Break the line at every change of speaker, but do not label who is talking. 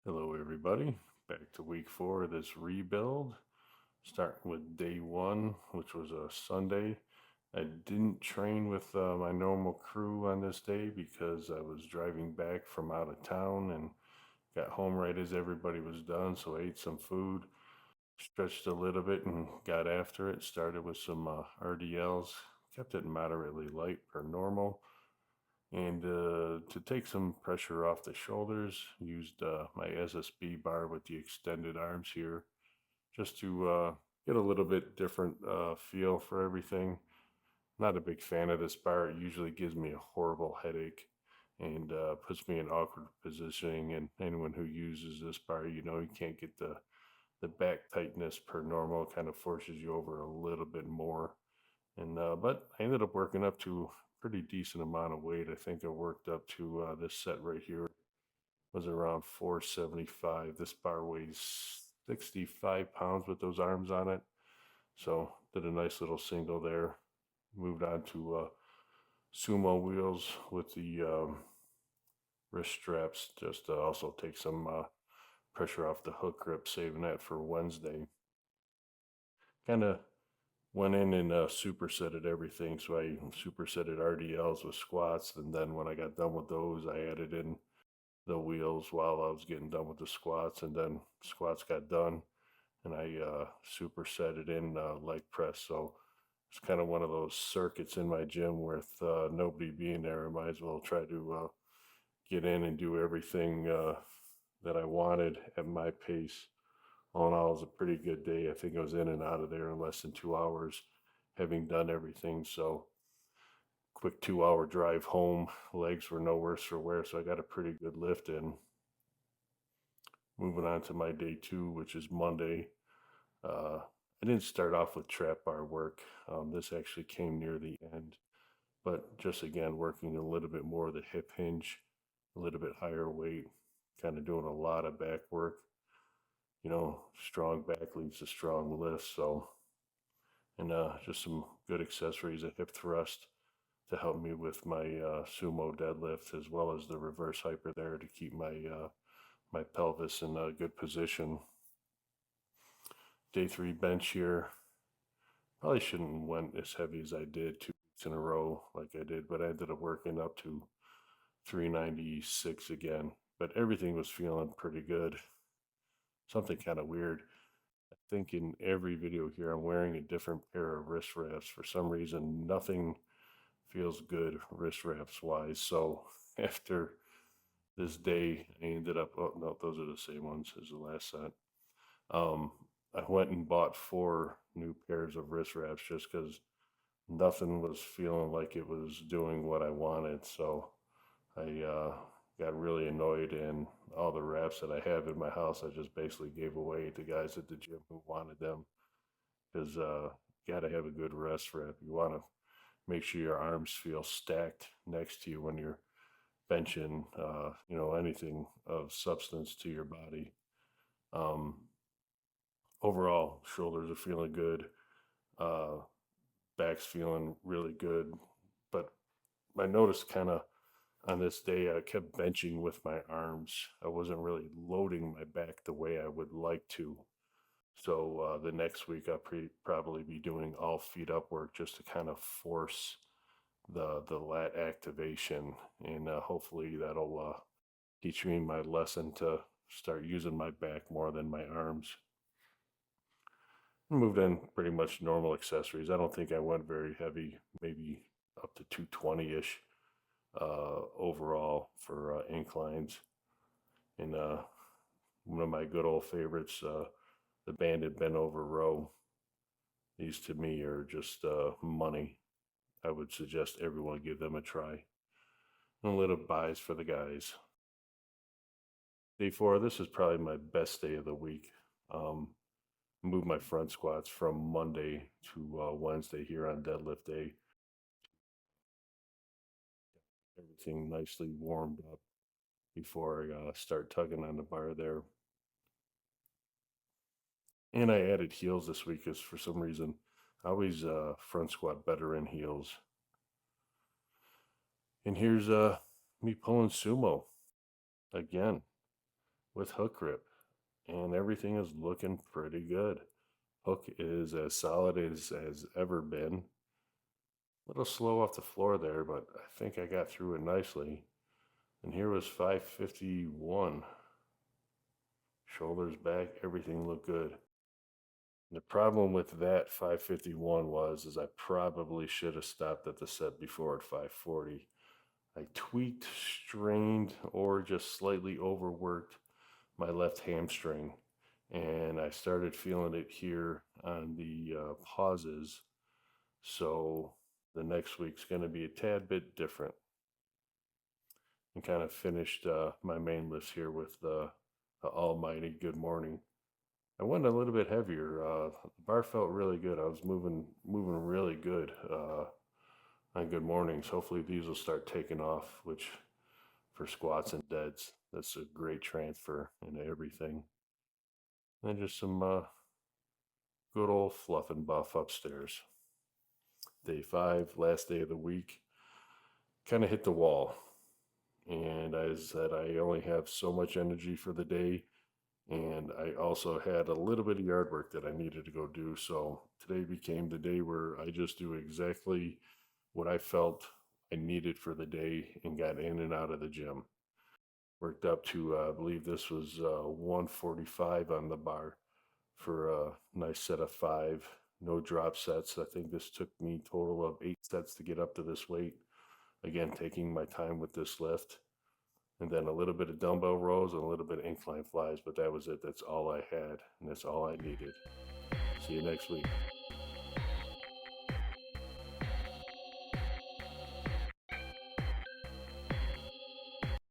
Hello, everybody. Back to week 4 of this rebuild. Starting with day 1, which was a Sunday. I didn't train with my normal crew on this day because I was driving back from out of town and got home right as everybody was done. So I ate some food, stretched a little bit, and got after it. Started with some RDLs, kept it moderately light per normal. And to take some pressure off the shoulders, used my SSB bar with the extended arms here just to get a little bit different feel for everything. Not a big fan of this bar. It usually gives me a horrible headache and puts me in awkward positioning. And anyone who uses this bar, you can't get the back tightness per normal. It kind of forces you over a little bit more. And but I ended up working up to a pretty decent amount of weight. I think I worked up to this set right here was around 475. This bar weighs 65 pounds with those arms on it. So did a nice little single there. Moved on to sumo wheels with the wrist straps just to also take some pressure off the hook grip, saving that for Wednesday. Kind of went in and supersetted everything. So I supersetted RDLs with squats. And then when I got done with those, I added in the wheels while I was getting done with the squats. And then squats got done and I supersetted in leg press. So it's kind of one of those circuits in my gym with nobody being there. I might as well try to get in and do everything that I wanted at my pace. All in all, it was a pretty good day. I think I was in and out of there in less than 2 hours, having done everything. So, quick 2 hour drive home. Legs were no worse for wear, so I got a pretty good lift in. Moving on to my day 2, which is Monday. I didn't start off with trap bar work. This actually came near the end, but just again, working a little bit more of the hip hinge, a little bit higher weight, kind of doing a lot of back work. Strong back leads to strong lift. So, and just some good accessories, a hip thrust to help me with my sumo deadlift, as well as the reverse hyper there to keep my pelvis in a good position. Day 3 bench here. Probably shouldn't went as heavy as I did 2 weeks in a row like I did, but I ended up working up to 396 again. But everything was feeling pretty good. Something kind of weird. I think in every video here, I'm wearing a different pair of wrist wraps. For some reason, nothing feels good wrist wraps wise. So after this day, I ended up, oh no, those are the same ones as the last set. Um, I went and bought 4 new pairs of wrist wraps just because nothing was feeling like it was doing what I wanted. So I got really annoyed, and all the wraps that I have in my house, I just basically gave away to guys at the gym who wanted them because you got to have a good rest wrap. You want to make sure your arms feel stacked next to you when you're benching, anything of substance to your body. Um, Overall, shoulders are feeling good. Uh, Back's feeling really good. But I noticed kind of on this day, I kept benching with my arms. I wasn't really loading my back the way I would like to. So the next week, I'll probably be doing all feet up work just to kind of force the lat activation, and hopefully that'll teach me my lesson to start using my back more than my arms. Moved in pretty much normal accessories. I don't think I went very heavy, maybe up to 220 ish overall for inclines. And one of my good old favorites, the banded bent over row. These to me are just money. I would suggest everyone give them a try. And a little buys for the guys. Day 4, this is probably my best day of the week. Um, Moved my front squats from Monday to Wednesday here on deadlift day. Everything nicely warmed up before I start tugging on the bar there. And I added heels this week because for some reason I always front squat better in heels. And here's me pulling sumo again. with hook grip, and everything is looking pretty good. Hook is as solid as has ever been. A little slow off the floor there, but I think I got through it nicely. And here was 551. Shoulders back, everything looked good. The problem with that 551 was is I probably should have stopped at the set before at 540. I tweaked, strained, or just slightly overworked my left hamstring, and I started feeling it here on the pauses. So the next week's going to be a tad bit different. And kind of finished my main list here with the almighty good morning. I went a little bit heavier. The bar felt really good. I was moving really good on good mornings. Hopefully these will start taking off, which for squats and deads, that's a great transfer into everything. And just some good old fluff and buff upstairs. Day 5, last day of the week, kind of hit the wall. And I said I only have so much energy for the day. And I also had a little bit of yard work that I needed to go do. So today became the day where I just do exactly what I felt I needed for the day and got in and out of the gym. Worked up to, I believe this was 145 on the bar for a nice set of 5, no drop sets. I think this took me total of 8 sets to get up to this weight. Again, taking my time with this lift. And then a little bit of dumbbell rows and a little bit of incline flies, but that was it. That's all I had, and that's all I needed. See you next week.